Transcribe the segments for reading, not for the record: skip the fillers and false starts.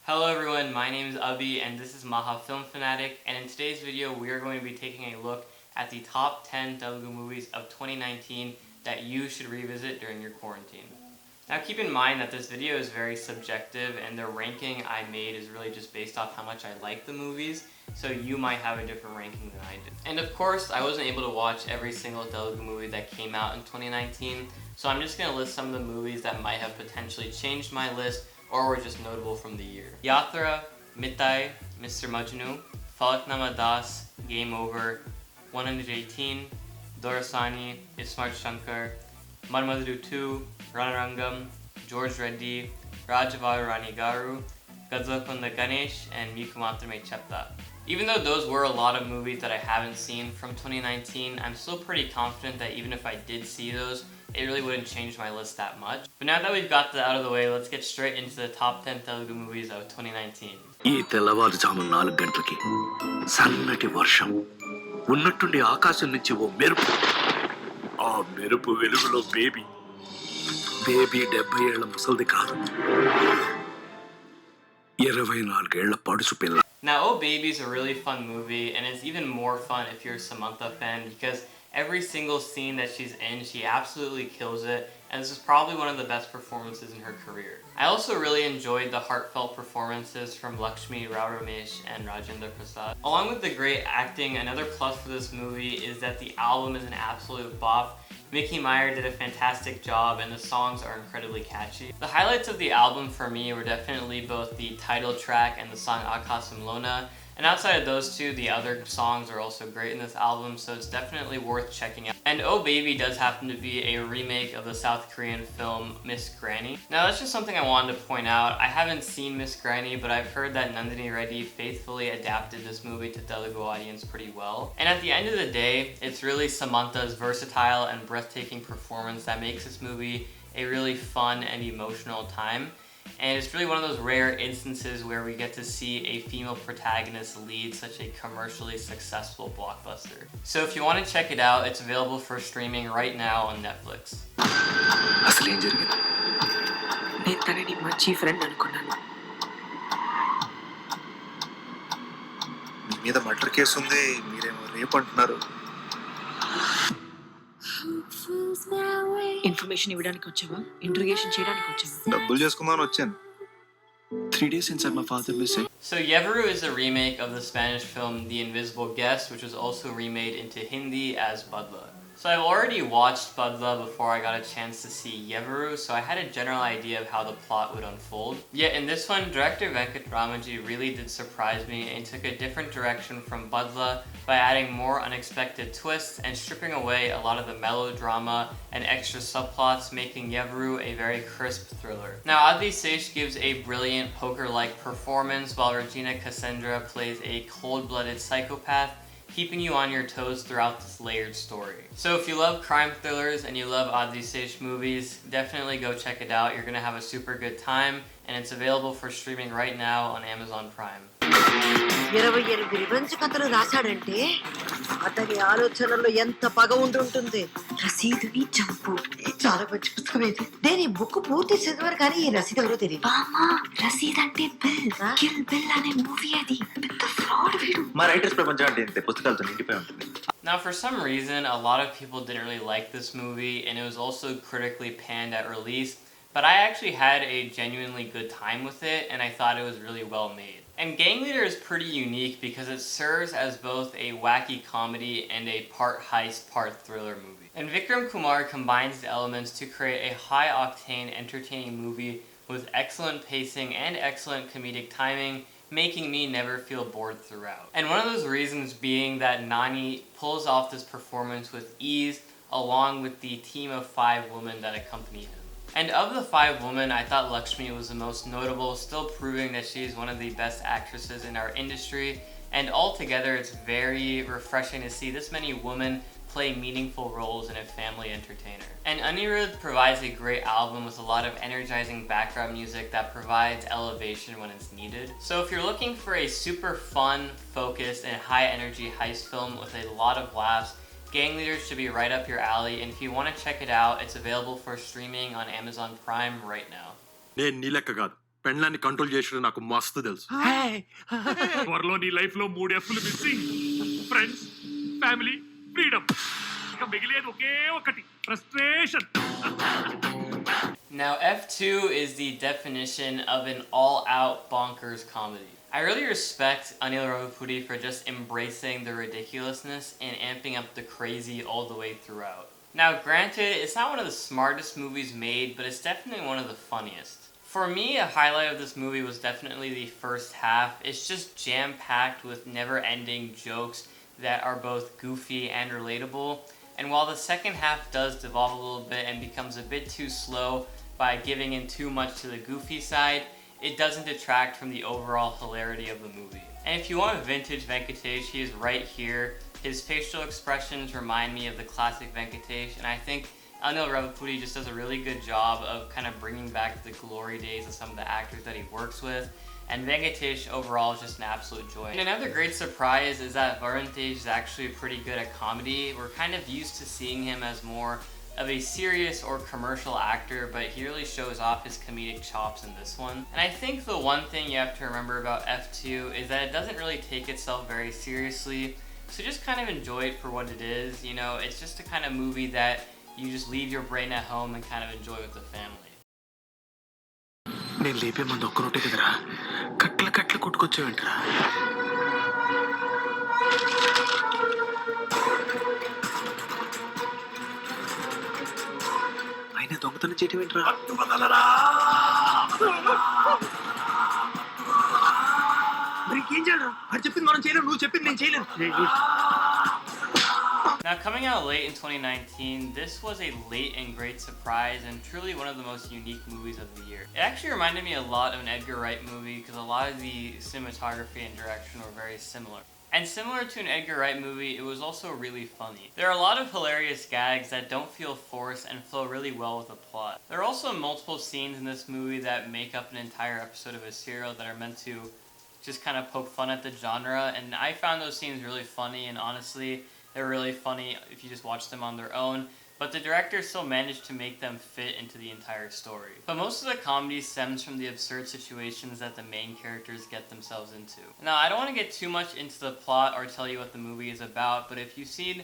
Hello everyone, my name is Abhi and this is Maha Film Fanatic, and in today's video we are going to be taking a look at the top 10 Telugu movies of 2019 that you should revisit during your quarantine. Now keep in mind that this video is very subjective and the ranking I made is really just based off how much I like the movies, so you might have a different ranking than I did. And of course, I wasn't able to watch every single Telugu movie that came out in 2019, so I'm just going to list some of the movies that might have potentially changed my list or were just notable from the year. Yatra, Mitai, Mr. Majnu, Falaknama Das, Game Over, 118, Dorasani, Ismart Shankar, Madmadru 2, Ranarangam, George Reddy, Rajavaru Rani Garu, Gadzakunda Ganesh, and Mikumatrame Chepta. Even though those were a lot of movies that I haven't seen from 2019, I'm still pretty confident that even if I did see those, it really wouldn't change my list that much. But now that we've got that out of the way, let's get straight into the top 10 Telugu movies of 2019. ఈ తెల్లవారుజాము 4 గంటలకి సన్నటి వర్షం ఉన్నట్టుండి ఆకాశం నుంచి ఓ మెరుపు. ఆ మెరుపు వెలుగులో బేబీ 70 ఏళ్ల ముసల్ది కాదు, 24 ఏళ్ల పడుచు పిల్ల. Now, Oh Baby is a really fun movie, and it's even more fun if you're a Samantha fan because every single scene that she's in, she absolutely kills it, and this is probably one of the best performances in her career. I also really enjoyed the heartfelt performances from Lakshmi, Rao Ramesh, and Rajendra Prasad. Along with the great acting, another plus for this movie is that the album is an absolute bop. Mickey Meyer did a fantastic job and the songs are incredibly catchy. The highlights of the album for me were definitely both the title track and the song Akasam Lona. And outside of those two, the other songs are also great in this album, so it's definitely worth checking out. And Oh Baby does happen to be a remake of the South Korean film Miss Granny. Now that's just something I wanted to point out. I haven't seen Miss Granny, but I've heard that Nandini Reddy faithfully adapted this movie to Telugu audience pretty well. And at the end of the day, it's really Samantha's versatile and breathtaking performance that makes this movie a really fun and emotional time. And it's really one of those rare instances where we get to see a female protagonist lead such a commercially successful blockbuster. So if you want to check it out, it's available for streaming right now on Netflix. అసలు ఏం జరిగింది? నేను తనని మంచి friend అనుకున్నాను. మీ మీద murder case ఉంది, మీరేమో రేపు అంటున్నారు. ఇన్ఫర్మేషన్ ఇవ్వడానికి వచ్చావా, ఇంట్రోగేషన్ చేయడానికి వచ్చావా? డబ్బులు చేసుకుందామని వచ్చాను. 3 days since my father missing. So Yevaru is a remake of the Spanish film The Invisible Guest, which was also remade into Hindi as Badla. So I've already watched Badla before I got a chance to see Yevaru, so I had a general idea of how the plot would unfold. Yet in this one, director Venkat Ramaji really did surprise me and took a different direction from Badla by adding more unexpected twists and stripping away a lot of the melodrama and extra subplots, making Yevaru a very crisp thriller. Now Adli Seish gives a brilliant poker-like performance while Regina Cassandra plays a cold-blooded psychopath, keeping you on your toes throughout this layered story. So if you love crime thrillers and you love Adli Seish movies, definitely go check it out. You're gonna have a super good time, and it's available for streaming right now on Amazon Prime. 28 revenge కథలు రాశాడంటే అతని ఆలోచనలో ఎంత పగ ఉంటుంది. రసీదుని చంపు, చాలా మంచి పుస్తకం ఇది. నేను ఈ బుక్ పూర్తి చదివారు కానీ ఈ రసీదు ఎవరో తెలియదు. రసీద్ అంటే బిల్, కిల్ బిల్ అనే మూవీ అది. పెద్ద ఫ్రాడ్ వీడు. మా రైటర్స్ ప్రపంచం అంటే ఇంతే, పుస్తకాలతో నిండిపోయి ఉంటుంది. Now for some reason, a lot of people didn't really like this movie, and it was also critically panned at release, but I actually had a genuinely good time with it, and I thought it was really well made. And Gang Leader is pretty unique because it serves as both a wacky comedy and a part heist, part thriller movie. And Vikram Kumar combines the elements to create a high-octane, entertaining movie with excellent pacing and excellent comedic timing, making me never feel bored throughout. And one of those reasons being that Nani pulls off this performance with ease along with the team of 5 women that accompany him. And of the 5 women, I thought Lakshmi was the most notable, still proving that she's one of the best actresses in our industry. And altogether, it's very refreshing to see this many women play meaningful roles in a family entertainer. And Anirudh provides a great album with a lot of energizing background music that provides elevation when it's needed. So if you're looking for a super fun, focused, and high energy heist film with a lot of laughs, Gang Leaders should be right up your alley, and if you want to check it out, it's available for streaming on Amazon Prime right now. నేను నీ లెక్క కాదు, పెళ్ళాన్ని control చేసిన నాకు మస్తు తెలుసు. త్వరలో నీ లైఫ్ లో 3 F'లు మిస్సింగ్: ఫ్రెండ్స్, ఫ్యామిలీ, ఫ్రీడమ్. ఇక మిగిలేది ఒకే ఒకటి, frustration. Now, F2 is the definition of an all-out bonkers comedy. I really respect Anil Ravipudi for just embracing the ridiculousness and amping up the crazy all the way throughout. Now, granted, it's not one of the smartest movies made, but it's definitely one of the funniest. For me, a highlight of this movie was definitely the first half. It's just jam-packed with never-ending jokes that are both goofy and relatable. And while the second half does devolve a little bit and becomes a bit too slow by giving in too much to the goofy side, it doesn't detract from the overall hilarity of the movie. And if you want a vintage Venkatesh, he is right here. His facial expressions remind me of the classic Venkatesh, and I think Anil Ravipudi just does a really good job of kind of bringing back the glory days of some of the actors that he works with. And Venkatesh overall is just an absolute joy. And another great surprise is that Varun Tej is actually pretty good at comedy. We're kind of used to seeing him as more of a serious or commercial actor, but he really shows off his comedic chops in this one. And I think the one thing you have to remember about F2 is that it doesn't really take itself very seriously. So just kind of enjoy it for what it is. You know, it's just a kind of movie that you just leave your brain at home and kind of enjoy with the family. నేను లేపే మంది ఒక్కరోటే కదరా, కట్ల కట్ల కొట్టుకొచ్చావేంట్రా? అయినా దొంగతనం చేయటం ఏంట్రా? మరి ఇంకేం చేయాలరా? అది చెప్పింది మనం చేయలేము, నువ్వు చెప్పింది నేను చేయలేను. Now, coming out late in 2019, this was a late and great surprise and truly one of the most unique movies of the year. It actually reminded me a lot of an Edgar Wright movie because a lot of the cinematography and direction were very similar. And similar to an Edgar Wright movie, it was also really funny. There are a lot of hilarious gags that don't feel forced and flow really well with the plot. There are also multiple scenes in this movie that make up an entire episode of a serial that are meant to just kind of poke fun at the genre, and I found those scenes really funny, and honestly, they're really funny if you just watch them on their own, but the director still managed to make them fit into the entire story. But most of the comedy stems from the absurd situations that the main characters get themselves into. Now, I don't want to get too much into the plot or tell you what the movie is about, but if you've seen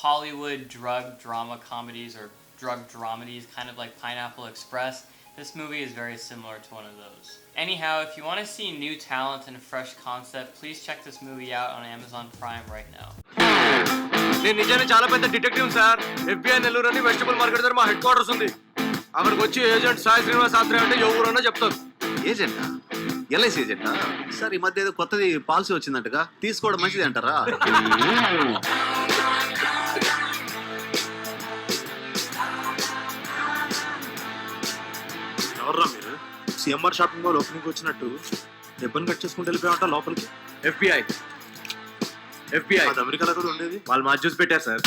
Hollywood drug drama comedies or drug dramedies, kind of like Pineapple Express, this movie is very similar to one of those. Anyhow, if you want to see new talent and fresh concept, please check this movie out on Amazon Prime right now. నేను నిజాన్ని చాలా పెద్ద detective sir. FBI Nellore అని vegetable market దగ్గర మా head quarters ఉంది. అక్కడికి వచ్చి ఏజెంట్ సాయి శ్రీనివాస్ ఆత్రేయ అంటే ఎవరన్నా చెప్తారు. ఏజెంటా? LIC ఏజెంటా? సార్ ఈ మధ్య ఏదో కొత్తది పాలసీ వచ్చిందంటగా, తీసుకోవడం మంచిది అంటారా? ఎవర్రా మీరు? CMR షాపింగ్ మాల్ ఓపెనింగ్ వచ్చినట్టు దెబ్బని కట్ చేసుకుంటూ వెళ్ళిపోయామంట లోపలికి. FBI అది అమెరికాలో కూడా ఉండేది. వాళ్ళు మా జ్యూస్ పెట్టారు sir.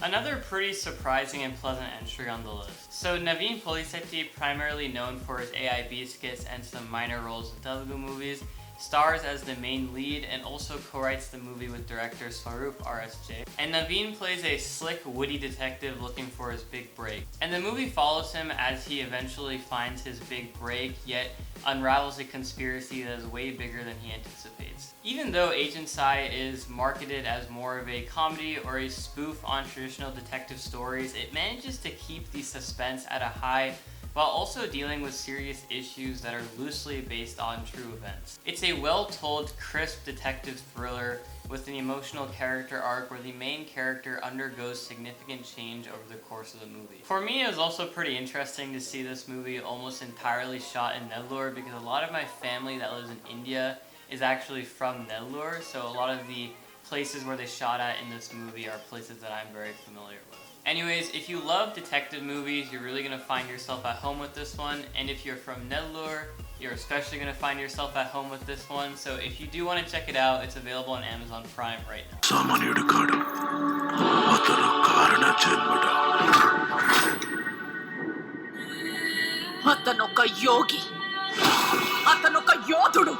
Another pretty surprising and pleasant entry on the list. So Naveen Polisetti, primarily known for his AIB skits and some minor roles in Telugu movies, stars as the main lead and also co-writes the movie with director Swaroop RSJ. And Naveen plays a slick, witty detective looking for his big break. And the movie follows him as he eventually finds his big break, yet unravels a conspiracy that is way bigger than he anticipates. Even though Agent Sai is marketed as more of a comedy or a spoof on traditional detective stories, it manages to keep the suspense at a high while also dealing with serious issues that are loosely based on true events. It's a well-told, crisp detective thriller with an emotional character arc where the main character undergoes significant change over the course of the movie. For me, it was also pretty interesting to see this movie almost entirely shot in Nellore because a lot of my family that lives in India is actually from Nellore, so a lot of the places where they shot at in this movie are places that I'm very familiar with. Anyways, if you love detective movies, you're really going to find yourself at home with this one. And if you're from Nellore, you're especially going to find yourself at home with this one. So if you do want to check it out, it's available on Amazon Prime right now. సామాన్యుడు కాడు, అతను కారణ జన్ముడు. అతనొక యోగి, అతనొక యోధుడు.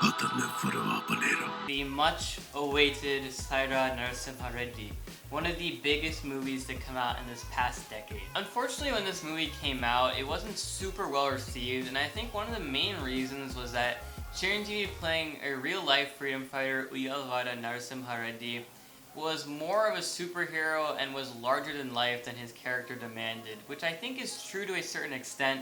అతన్నెవ్వరూ ఆపలేరు. The much awaited Saira Narasimha Reddy, one of the biggest movies to come out in this past decade. Unfortunately, when this movie came out, it wasn't super well received, and I think one of the main reasons was that Chiranjeevi playing a real-life freedom fighter, Uyalvada Narasimha Reddy, was more of a superhero and was larger than life than his character demanded, which I think is true to a certain extent,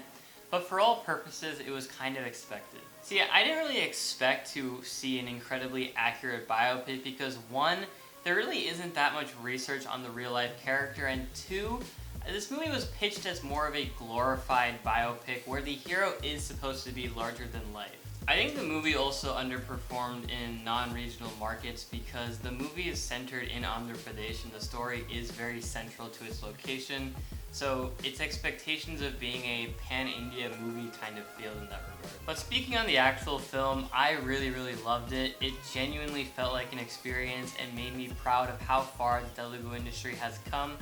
but for all purposes, it was kind of expected. See, I didn't really expect to see an incredibly accurate biopic because one, there really isn't that much research on the real-life character, and two, this movie was pitched as more of a glorified biopic where the hero is supposed to be larger than life. I think the movie also underperformed in non-regional markets because the movie is centered in Andhra Pradesh and the story is very central to its location, so its expectations of being a pan-India movie kind of failed in that regard. But speaking on the actual film, I really loved it. It genuinely felt like an experience and made me proud of how far the Telugu industry has come.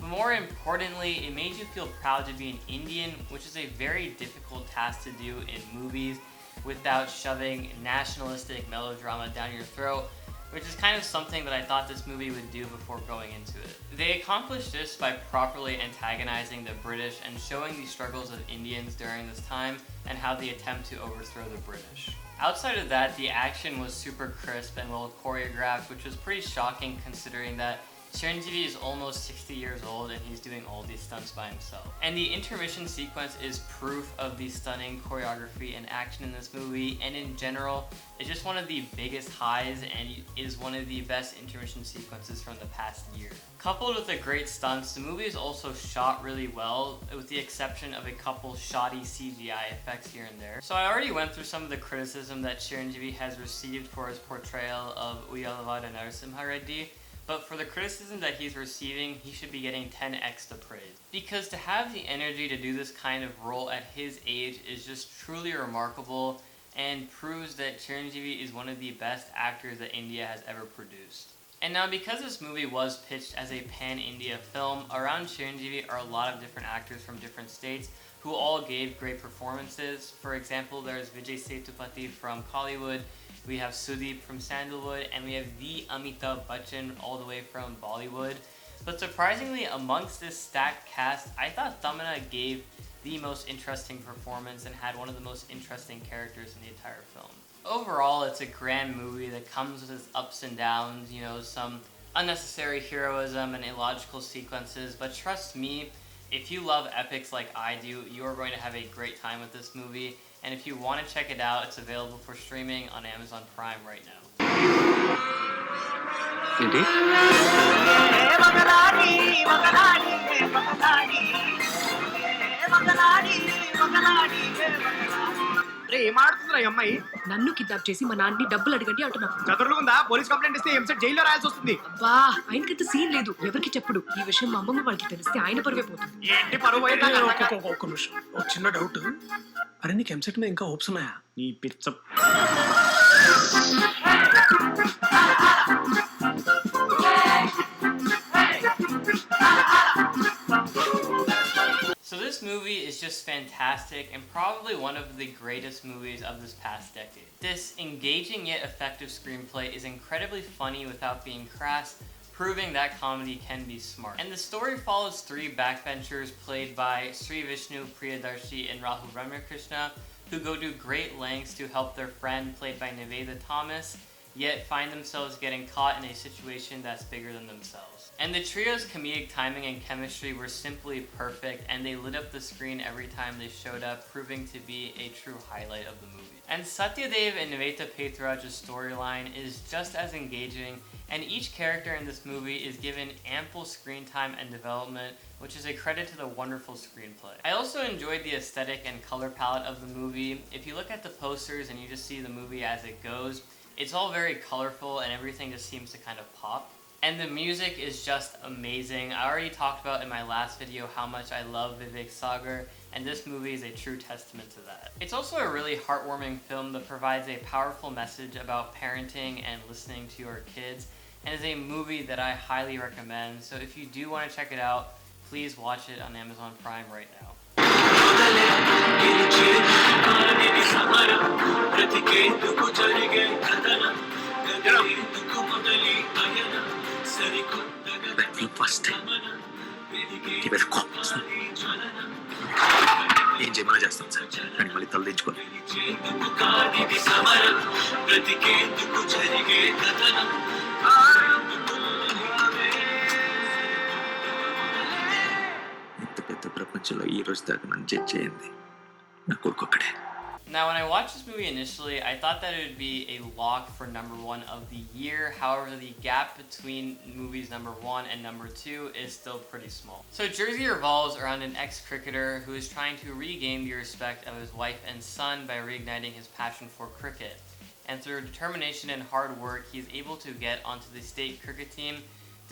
But more importantly, it made you feel proud to be an Indian, which is a very difficult task to do in movies without shoving nationalistic melodrama down your throat, which is kind of something that I thought this movie would do before going into it. They accomplished this by properly antagonizing the British and showing the struggles of Indians during this time and how they attempt to overthrow the British. Outside of that, the action was super crisp and well choreographed, which was pretty shocking considering that Chiranjeevi is almost 60 years old and he's doing all these stunts by himself. And the intermission sequence is proof of the stunning choreography and action in this movie, and in general, it's just one of the biggest highs and is one of the best intermission sequences from the past year. Coupled with the great stunts, the movie is also shot really well, with the exception of a couple shoddy CGI effects here and there. So I already went through some of the criticism that Chiranjeevi has received for his portrayal of Uyalvada Narasimha Reddy, but for the criticism that he's receiving, he should be getting 10x the praise. Because to have the energy to do this kind of role at his age is just truly remarkable and proves that Chiranjeevi is one of the best actors that India has ever produced. And now because this movie was pitched as a pan-India film, around Chiranjeevi are a lot of different actors from different states who all gave great performances. For example, there's Vijay Sethupathi from Kollywood, we have Sudeep from Sandalwood, and we have the Amitabh Bachchan all the way from Bollywood. But surprisingly, amongst this stacked cast, I thought Tamina gave the most interesting performance and had one of the most interesting characters in the entire film. Overall, it's a grand movie that comes with its ups and downs, you know, some unnecessary heroism and illogical sequences, but trust me, if you love epics like I do, you are going to have a great time with this movie. And if you want to check it out, it's available for streaming on Amazon Prime right now. ఏమాడుతుందిరా ఈ అమ్మాయి? నన్ను kidnap చేసి మా నాన్నని డబ్బులు అడగండి అంటున్నా. చదువులు ఉందా? పోలీస్ కంప్లైంట్ ఇస్తే ఎంసెట్ జైల్లో రాయాల్సి వస్తుంది. అబ్బా, ఆయనకంత సీన్ లేదు, ఎవరికి చెప్పడు. ఈ విషయం మా అమ్మమ్మ వాళ్ళకి తెలిస్తే ఆయన పరువే పోతుంది. ఏంటి పరువు పోయిందా? ఒక్క నిమిషం, ఒక చిన్న డౌట్. అరే నీకు ఎంసెట్ మీద ఇంకా హోప్స్ ఉన్నాయా? నీ పిచ్చ. So this movie is just fantastic and probably one of the greatest movies of this past decade. This engaging yet effective screenplay is incredibly funny without being crass, proving that comedy can be smart. And the story follows three backbenchers played by Sri Vishnu Priyadarshi and Rahul Ramakrishna, who go to great lengths to help their friend, played by Nevada Thomas, yet find themselves getting caught in a situation that's bigger than themselves. And the trio's comedic timing and chemistry were simply perfect, and they lit up the screen every time they showed up, proving to be a true highlight of the movie. And Satyadev and Niveta Pethraj's storyline is just as engaging, and each character in this movie is given ample screen time and development, which is a credit to the wonderful screenplay. I also enjoyed the aesthetic and color palette of the movie. If you look at the posters and you just see the movie as it goes, it's all very colorful and everything just seems to kind of pop. And the music is just amazing. I already talked about in my last video how much I love Vivek Sagar, and this movie is a true testament to that. It's also a really heartwarming film that provides a powerful message about parenting and listening to your kids, and is a movie that I highly recommend. So if you do want to check it out, please watch it on Amazon Prime right now. సరికొత్తగా ఈ మీద కోపం వస్తుంది. ఏం చేయమన్నా చేస్తాను sir, కానీ మళ్ళీ తలదించుకోను. ఇంత పెద్ద ప్రపంచంలో ఈ రోజు దాకా నన్ను జడ్జ్ చేయింది నా కొడుకు ఒక్కడే. Now, when I watched this movie initially, I thought that it would be a lock for #1 of the year. However, the gap between movies #1 and #2 is still pretty small. So Jersey revolves around an ex-cricketer who is trying to regain the respect of his wife and son by reigniting his passion for cricket. And through determination and hard work, he is able to get onto the state cricket team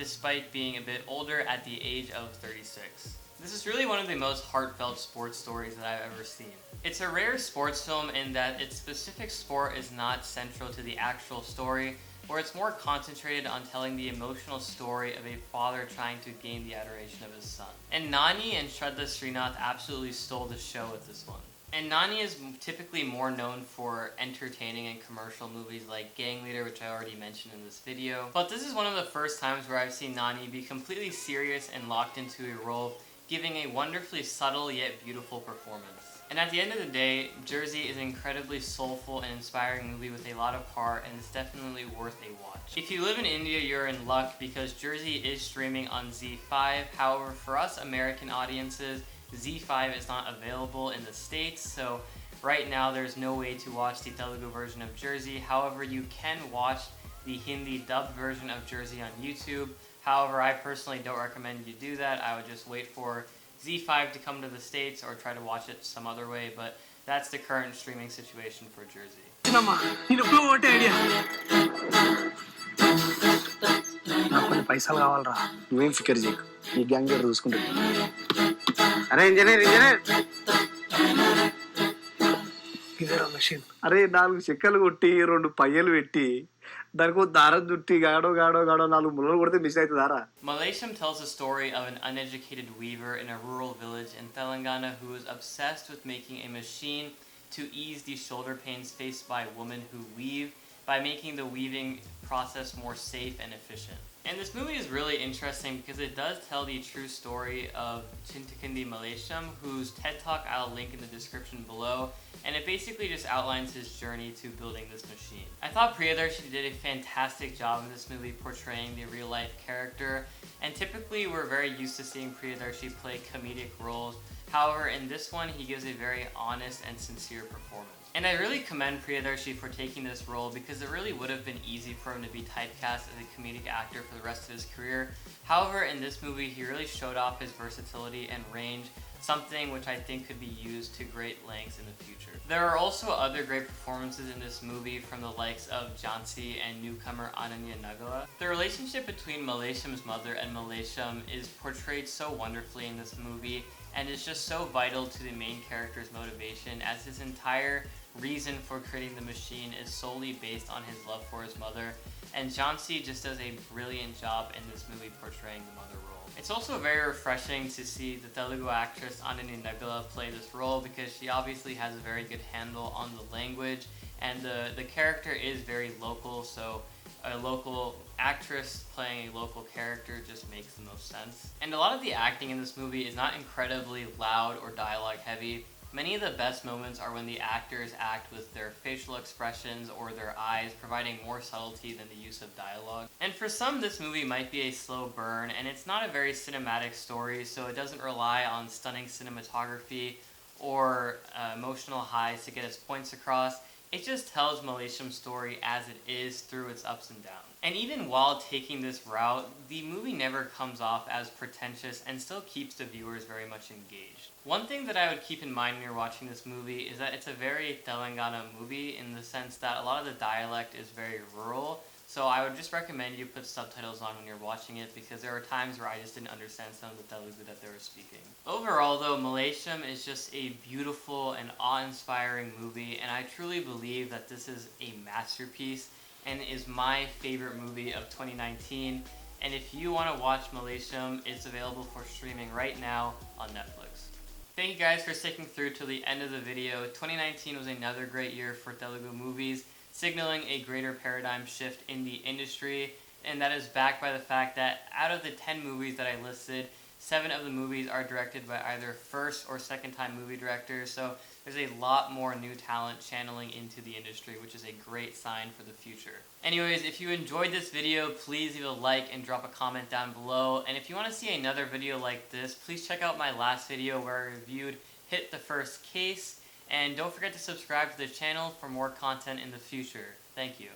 despite being a bit older at the age of 36. This is really one of the most heartfelt sports stories that I've ever seen. It's a rare sports film in that its specific sport is not central to the actual story, where it's more concentrated on telling the emotional story of a father trying to gain the adoration of his son. And Nani and Shraddha Srinath absolutely stole the show with this one. And Nani is typically more known for entertaining and commercial movies like Gang Leader, which I already mentioned in this video. But this is one of the first times where I've seen Nani be completely serious and locked into a role, giving a wonderfully subtle yet beautiful performance. And at the end of the day, Jersey is an incredibly soulful and inspiring movie with a lot of heart, and it's definitely worth a watch. If you live in India, you're in luck because Jersey is streaming on Z5. However, for us American audiences, Z5 is not available in the States, so right now there's no way to watch the Telugu version of Jersey. However, you can watch the Hindi dubbed version of Jersey on YouTube. However, I personally don't recommend you do that. I would just wait for Z5 to come to the States or try to watch it some other way, but that's the current streaming situation for Jersey. నాకు కొన్ని పైసలు కావాలరా. నువ్వేం ఫికర్ చేయకు, ఈ gang leader చూసుకుంటుంది. అరే engineer ఇదేరా machine. అరే 4 చెక్కలు కొట్టి 2 పయ్యలు పెట్టి దానికి దారం చుట్టి గాడో 4 ముళ్ళు కొడితే miss అవుతుందారా? Malaysiam tells the story of an uneducated weaver in a rural village in Telangana who is obsessed with making a machine to ease the shoulder pains faced by women who weave by making the weaving process more safe and efficient. And this movie is really interesting because it does tell the true story of Chintakindi Malaysiam, whose TED Talk I'll link in the description below, and it basically just outlines his journey to building this machine. I thought Priyadarshi did a fantastic job in this movie portraying the real life character, and typically we're very used to seeing Priyadarshi play comedic roles. However, in this one he gives a very honest and sincere performance. And I really commend Priyadarshi for taking this role because it really would have been easy for him to be typecast as a comedic actor for the rest of his career. However, in this movie, he really showed off his versatility and range, something which I think could be used to great lengths in the future. There are also other great performances in this movie from the likes of Jhansi and newcomer Ananya Nagala. The relationship between Malaysiam's mother and Malaysiam is portrayed so wonderfully in this movie, and is just so vital to the main character's motivation, as his entire reason for creating the machine is solely based on his love for his mother, and Jhansi just does a brilliant job in this movie portraying the mother role. It's also very refreshing to see the Telugu actress Ananya Nagala play this role because she obviously has a very good handle on the language, and the character is very local, so a local actress playing a local character just makes the most sense. And a lot of the acting in this movie is not incredibly loud or dialogue heavy. Many of the best moments are when the actors act with their facial expressions or their eyes, providing more subtlety than the use of dialogue. And for some, this movie might be a slow burn, and it's not a very cinematic story, so it doesn't rely on stunning cinematography or emotional highs to get its points across. It just tells Malaysiam's story as it is through its ups and downs. And even while taking this route, the movie never comes off as pretentious and still keeps the viewers very much engaged. One thing that I would keep in mind when you're watching this movie is that it's a very Telangana movie in the sense that a lot of the dialect is very rural. So I would just recommend you put subtitles on when you're watching it because there are times where I just didn't understand some of the Telugu that they were speaking. Overall though, Malaysiam is just a beautiful and awe-inspiring movie, and I truly believe that this is a masterpiece and is my favorite movie of 2019. And if you want to watch Malaysiam, it's available for streaming right now on Netflix. Thank you guys for sticking through to the end of the video. 2019 was another great year for Telugu movies, signaling a greater paradigm shift in the industry, and that is backed by the fact that out of the 10 movies that I listed, 7 of the movies are directed by either first or second time movie directors, so there's a lot more new talent channeling into the industry, which is a great sign for the future. Anyways, if you enjoyed this video, please leave a like and drop a comment down below. And if you want to see another video like this, please check out my last video where I reviewed Hit the First Case. And don't forget to subscribe to the channel for more content in the future. Thank you.